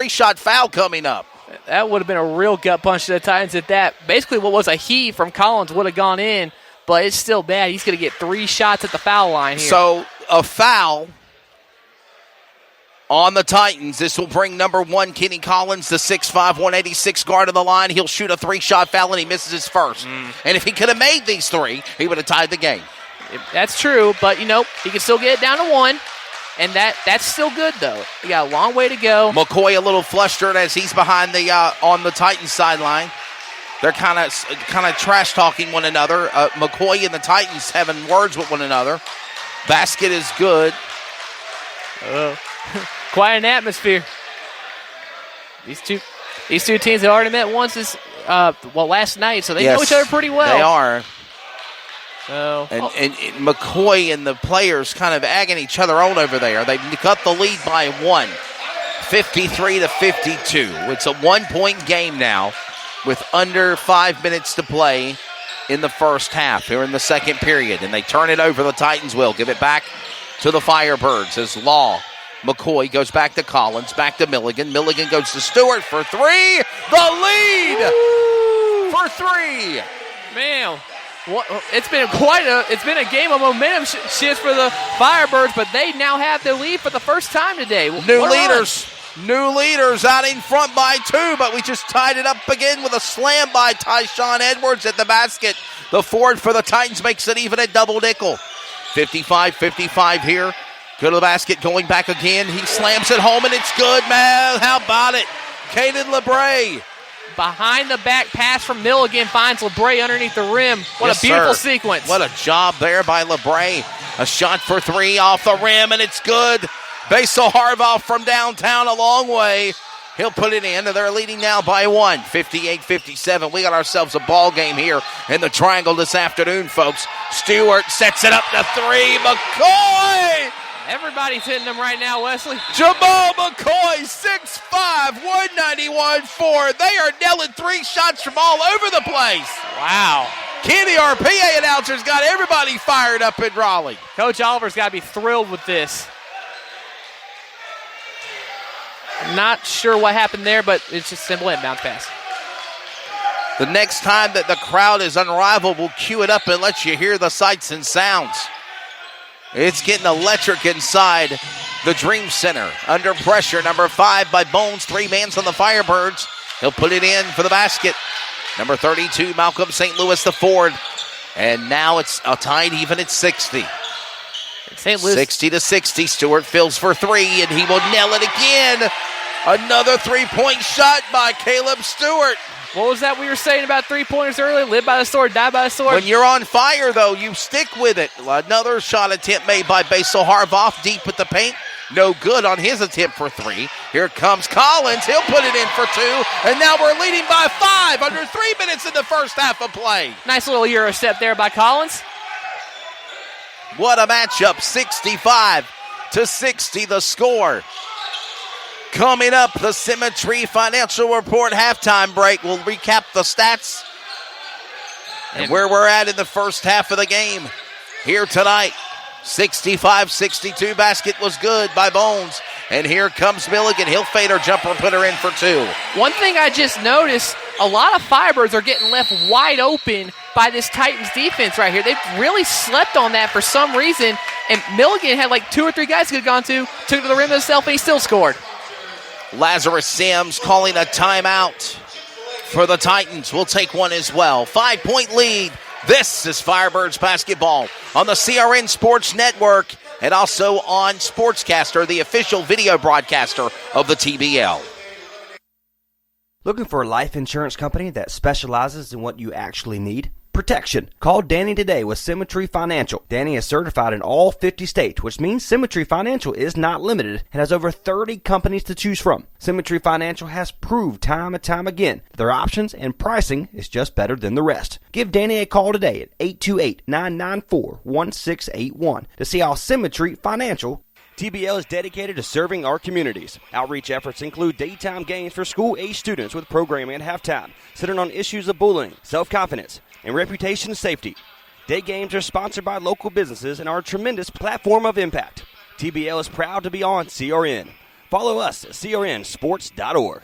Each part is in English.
3-shot foul coming up. That would have been a real gut punch to the Titans at that. Basically, what was a heave from Collins would have gone in, but it's still bad. He's going to get 3 shots at the foul line here. So a foul on the Titans. This will bring number 1, Kenny Collins, the 6'5", 186 guard of the line. He'll shoot a 3-shot foul, and he misses his first. And if he could have made these 3, he would have tied the game. That's true, but, he can still get it down to 1. And that's still good, though. He got a long way to go. McCoy a little flustered as he's behind the on the Titans sideline. They're kind of trash talking one another. McCoy and the Titans having words with one another. Basket is good. Quite an atmosphere. These two teams have already met once last night, so they know each other pretty well. They are. And McCoy and the players kind of egging each other on over there. They cut the lead by 1, 53-52. It's a 1-point game now with under 5 minutes to play in the first half here in the second period. And they turn it over. The Titans will give it back to the Firebirds as Law. McCoy goes back to Collins, back to Milligan. Milligan goes to Stewart for 3. The lead for 3. Man. It's been a game of momentum shifts for the Firebirds, but they now have the lead for the first time today. New leaders out in front by 2, but we just tied it up again with a slam by Tyshawn Edwards at the basket. The forward for the Titans makes it even at double nickel. 55-55 here. Go to the basket, going back again. He slams it home, and it's good, man. How about it? Caden LeBray. Behind the back pass from Milligan finds LeBray underneath the rim. What a beautiful sequence. What a job there by LeBray. A shot for 3 off the rim, and it's good. Basil Harbaugh from downtown a long way. He'll put it in, and they're leading now by 1, 58-57. We got ourselves a ball game here in the Triangle this afternoon, folks. Stewart sets it up to 3. McCoy! Everybody's hitting them right now, Wesley. Jamal McCoy, 6'5", 191-4. They are nailing 3 shots from all over the place. Wow. Kenny, our PA announcer's got everybody fired up in Raleigh. Coach Oliver's got to be thrilled with this. Not sure what happened there, but it's just simple inbound pass. The next time that the crowd is unrivaled, we'll cue it up and let you hear the sights and sounds. It's getting electric inside the Dream Center. Under pressure, number 5 by Bones. 3 mans on the Firebirds. He'll put it in for the basket. Number 32, Malcolm St. Louis, the forward. And now it's a tied even at 60. St. Louis. 60-60. Stewart fills for 3, and he will nail it again. Another 3-point shot by Caleb Stewart. What was that we were saying about 3-pointers earlier? Live by the sword, die by the sword. When you're on fire, though, you stick with it. Another shot attempt made by Basil Harbaugh deep at the paint. No good on his attempt for 3. Here comes Collins. He'll put it in for 2. And now we're leading by 5 under 3 minutes in the first half of play. Nice little Euro step there by Collins. What a matchup. 65-60 the score. Coming up, the Symmetry Financial Report halftime break. We'll recap the stats and where we're at in the first half of the game here tonight. 65-62. Basket was good by Bones. And here comes Milligan. He'll fade her jumper, put her in for 2. One thing I just noticed, a lot of Firebirds are getting left wide open by this Titans defense right here. They've really slept on that for some reason. And Milligan had like 2 or 3 guys he could have gone to, took it to the rim himself, and he still scored. Lazarus Sims calling a timeout for the Titans. We'll take one as well. 5-point lead. This is Firebirds basketball on the CRN Sports Network and also on Sportscaster, the official video broadcaster of the TBL. Looking for a life insurance company that specializes in what you actually need? Protection. Call Danny today with Symmetry Financial. Danny is certified in all 50 states, which means Symmetry Financial is not limited and has over 30 companies to choose from. Symmetry Financial has proved time and time again their options and pricing is just better than the rest. Give Danny a call today at 828-994-1681 to see how Symmetry Financial. TBL is dedicated to serving our communities. Outreach efforts include daytime games for school-age students with programming at halftime, centered on issues of bullying, self-confidence, and reputation safety. Day games are sponsored by local businesses and are a tremendous platform of impact. TBL is proud to be on CRN. Follow us at crnsports.org.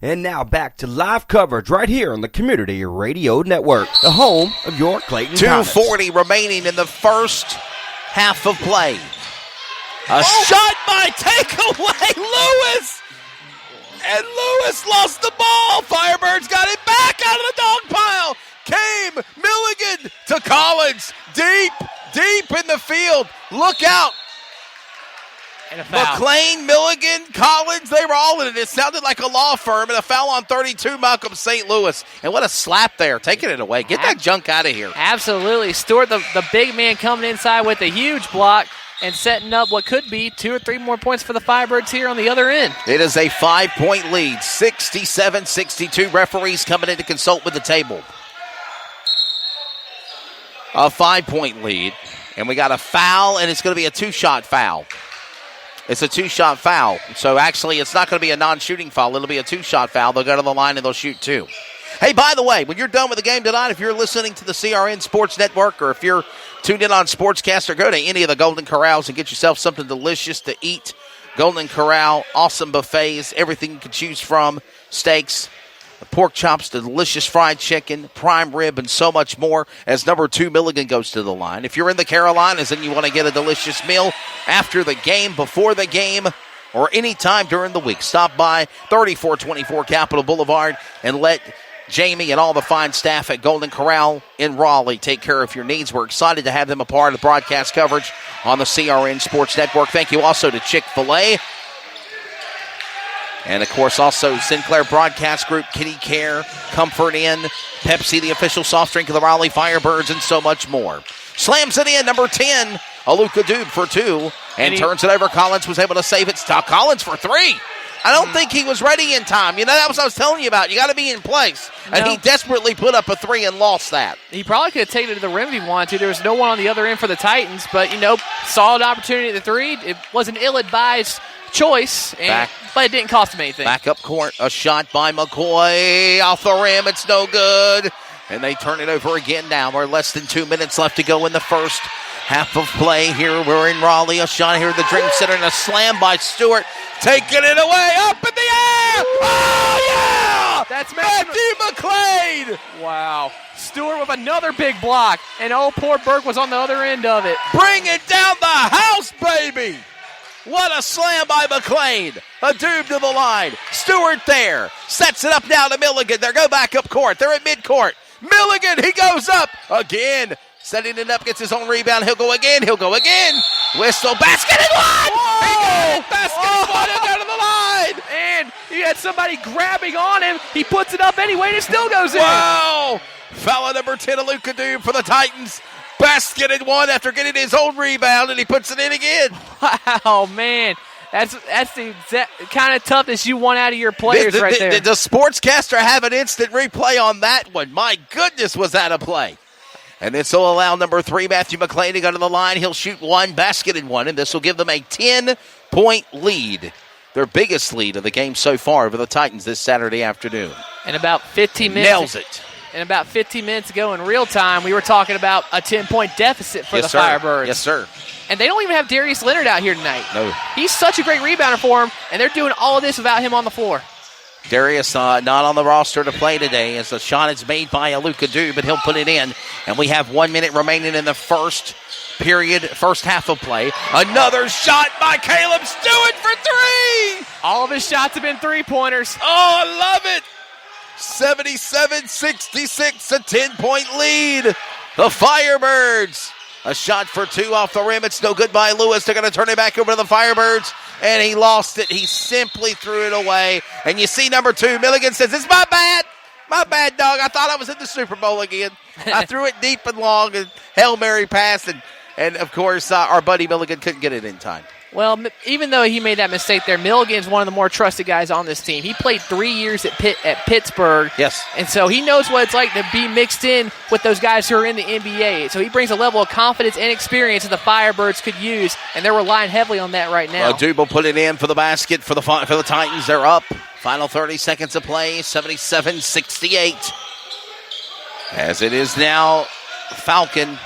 And now back to live coverage right here on the Community Radio Network, the home of your Clayton Comets. 2:40 remaining in the first half of play. A shot by takeaway, Lewis! And Lewis lost the ball. Firebirds got it back out of the dog pile. Came Milligan to Collins. Deep in the field. Look out. And a foul. McLean, Milligan, Collins, they were all in it. It sounded like a law firm, and a foul on 32, Malcolm St. Louis. And what a slap there. Taking it away. Get that junk out of here. Absolutely. Stewart, the big man, coming inside with a huge block and setting up what could be 2 or 3 more points for the Firebirds here on the other end. It is a 5-point lead, 67-62. Referees coming in to consult with the table. A 5-point lead, and we got a foul, and it's going to be a 2-shot foul. It's a 2-shot foul. So actually, it's not going to be a non-shooting foul. It'll be a 2-shot foul. They'll go to the line and they'll shoot 2. Hey, by the way, when you're done with the game tonight, if you're listening to the CRN Sports Network or if you're tuned in on Sportscaster, go to any of the Golden Corrals and get yourself something delicious to eat. Golden Corral, awesome buffets, everything you can choose from, steaks, pork chops, delicious fried chicken, prime rib, and so much more as number 2 Milligan goes to the line. If you're in the Carolinas and you want to get a delicious meal after the game, before the game, or any time during the week, stop by 3424 Capitol Boulevard and let Jamie and all the fine staff at Golden Corral in Raleigh take care of your needs. We're excited to have them a part of the broadcast coverage on the CRN Sports Network. Thank you also to Chick-fil-A. And, of course, also Sinclair Broadcast Group, Kitty Care, Comfort Inn, Pepsi, the official soft drink of the Raleigh Firebirds, and so much more. Slams it in, number 10, Aluka Dube for 2, and turns it over. Collins was able to save it. Collins for 3. I don't think he was ready in time. You know, that was what I was telling you about. You got to be in place. And he desperately put up a 3 and lost that. He probably could have taken it to the rim if he wanted to. There was no one on the other end for the Titans, but, solid opportunity at the 3. It was an ill-advised choice, but it didn't cost him anything. Back up court, a shot by McCoy off the rim. It's no good. And they turn it over again now. We're less than 2 minutes left to go in the first half of play here. We're in Raleigh. A shot here at the Dream Center and a slam by Stewart. Taking it away, up in the air! Oh, yeah! That's Matthew McLean! Wow. Stewart with another big block, and poor Burke was on the other end of it. Bring it down the house, baby! What a slam by McLean. A Dube to the line. Stewart there. Sets it up now to Milligan. They go back up court. They're at midcourt. Milligan, he goes up again. Setting it up, gets his own rebound. He'll go again. Whistle, basket and one! Whoa! He got it, basket and one, and go to the line! And he had somebody grabbing on him. He puts it up anyway, and it still goes in. Wow! Foul number 10, Aluka Dube for the Titans. Basket and one after getting his own rebound, and he puts it in again. Wow, man. That's the exact kind of toughness you want out of your players right there. Does Sportscaster have an instant replay on that one? My goodness, was that a play. And this will allow number 3, Matthew McLean, to go to the line. He'll shoot 1, basket and 1, and this will give them a 10-point lead. Their biggest lead of the game so far over the Titans this Saturday afternoon. And about 15 minutes. Nails it. And about 15 minutes ago in real time, we were talking about a 10-point deficit for the Firebirds. Yes, sir. And they don't even have Darius Leonard out here tonight. No. He's such a great rebounder for them, and they're doing all of this without him on the floor. Darius not on the roster to play today as the shot is made by Aluka Dube, but he'll put it in. And we have 1 minute remaining in the first half of play. Another shot by Caleb Stewart for 3! All of his shots have been three-pointers. Oh, I love it! 77-66, a 10-point lead. The Firebirds. A shot for 2 off the rim. It's no good by Lewis. They're going to turn it back over to the Firebirds. And he lost it. He simply threw it away. And you see number 2, Milligan says, "It's my bad. My bad, dog. I thought I was in the Super Bowl again. I threw it deep and long and Hail Mary pass. And of course, our buddy Milligan couldn't get it in time." Well, even though he made that mistake there, Milligan's one of the more trusted guys on this team. He played 3 years at Pittsburgh. Yes. And so he knows what it's like to be mixed in with those guys who are in the NBA. So he brings a level of confidence and experience that the Firebirds could use, and they're relying heavily on that right now. Dube will put it in for the basket for the Titans. They're up. Final 30 seconds of play, 77-68. As it is now, Falcon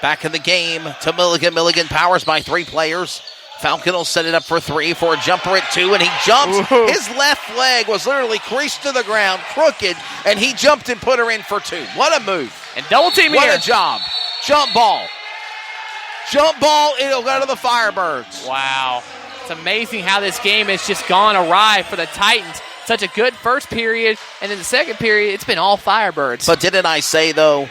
Back in the game to Milligan. Milligan powers by 3 players. Falcon will set it up for 3 for a jumper at 2, and he jumps. Ooh. His left leg was literally creased to the ground, crooked, and he jumped and put her in for 2. What a move. And double team What here. a job. Jump ball. Jump ball, it'll go to the Firebirds. Wow. It's amazing how this game has just gone awry for the Titans. Such a good first period, and in the second period, it's been all Firebirds. But didn't I say, though,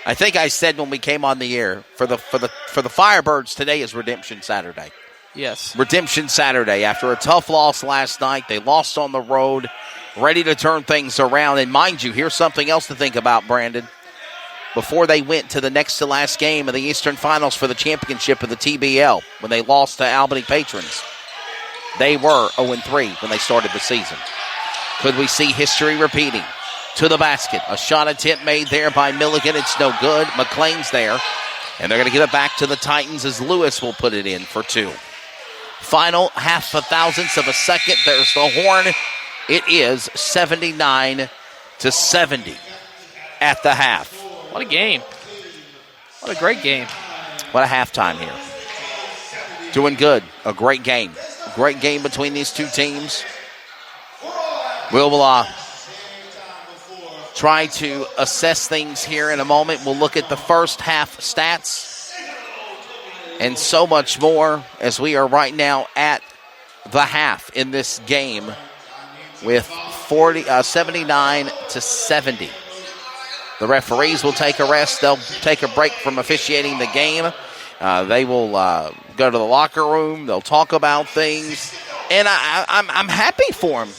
I think I said when we came on the air, for the Firebirds, today is Redemption Saturday. Yes. Redemption Saturday. After a tough loss last night, they lost on the road, ready to turn things around. And mind you, here's something else to think about, Brandon. Before they went to the next to last game of the Eastern Finals for the championship of the TBL, when they lost to Albany Patrons, they were 0-3 when they started the season. Could we see history repeating? To the basket. A shot attempt made there by Milligan. It's no good. McLean's there. And they're going to give it back to the Titans as Lewis will put it in for 2. Final half a thousandth of a second. There's the horn. It is 79-70 at the half. What a game. What a great game. What a halftime here. Doing good. A great game. Great game between these two teams. We'll try to assess things here in a moment. We'll look at the first half stats and so much more as we are right now at the half in this game with 79-70. The referees will take a rest. They'll take a break from officiating the game. They will go to the locker room. They'll talk about things. And I'm happy for them,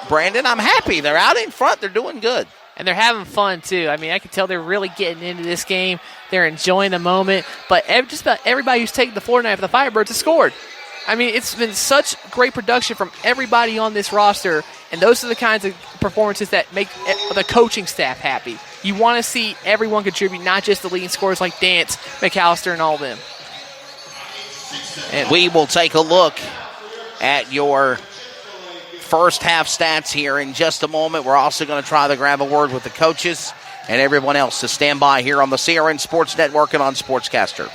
Brandon. I'm happy. They're out in front. They're doing good. And they're having fun, too. I mean, I can tell they're really getting into this game. They're enjoying the moment. But just about everybody who's taken the floor tonight for the Firebirds has scored. I mean, it's been such great production from everybody on this roster. And those are the kinds of performances that make the coaching staff happy. You want to see everyone contribute, not just the leading scorers like Dance, McAllister, and all of them. And we will take a look at your first half stats here in just a moment. We're also going to try to grab a word with the coaches and everyone else to stand by here on the CRN Sports Network and on Sportscaster.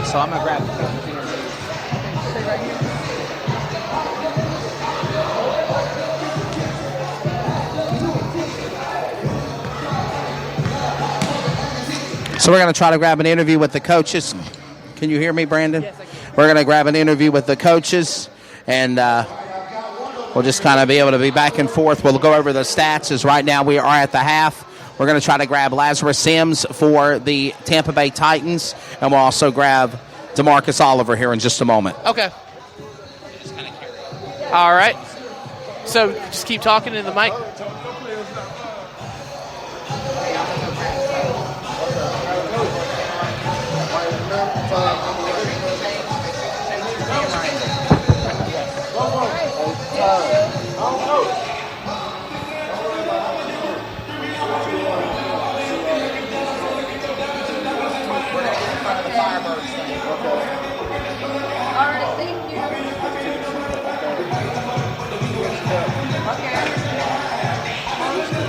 So I'm going to grab the So we're going to try to grab an interview with the coaches. Can you hear me, Brandon? Yes, I can. We're going to grab an interview with the coaches, and we'll just kind of be able to be back and forth. We'll go over the stats as right now we are at the half. We're going to try to grab Lazarus Sims for the Tampa Bay Titans, and we'll also grab DeMarcus Oliver here in just a moment. Okay. All right. So just keep talking in the mic.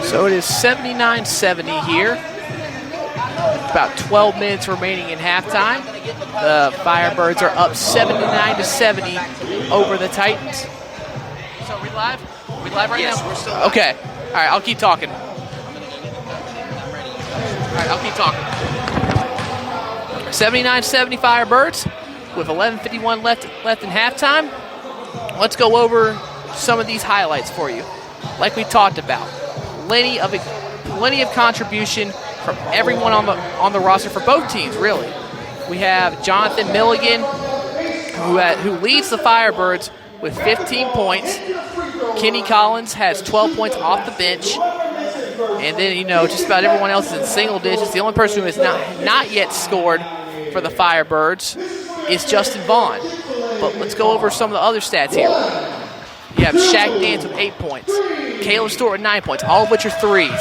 So it is 79-70 here. About 12 minutes remaining in halftime. The Firebirds are up 79-70 over the Titans. So are we live? Are we live right now? Yes, we're still live. Okay. All right, I'll keep talking. All right, I'll keep talking. 79-70 Firebirds with 11:51 left in halftime. Let's go over some of these highlights for you. Like we talked about, plenty of contribution from everyone on the roster for both teams, really. We have Jonathan Milligan, who leads the Firebirds with 15 points. Kenny Collins has 12 points off the bench. And then, just about everyone else is in single digits. The only person who has not yet scored for the Firebirds is Justin Vaughn. But let's go over some of the other stats here. You have Shaq Dance with 8 points. Caleb Stewart with 9 points, all of which are threes.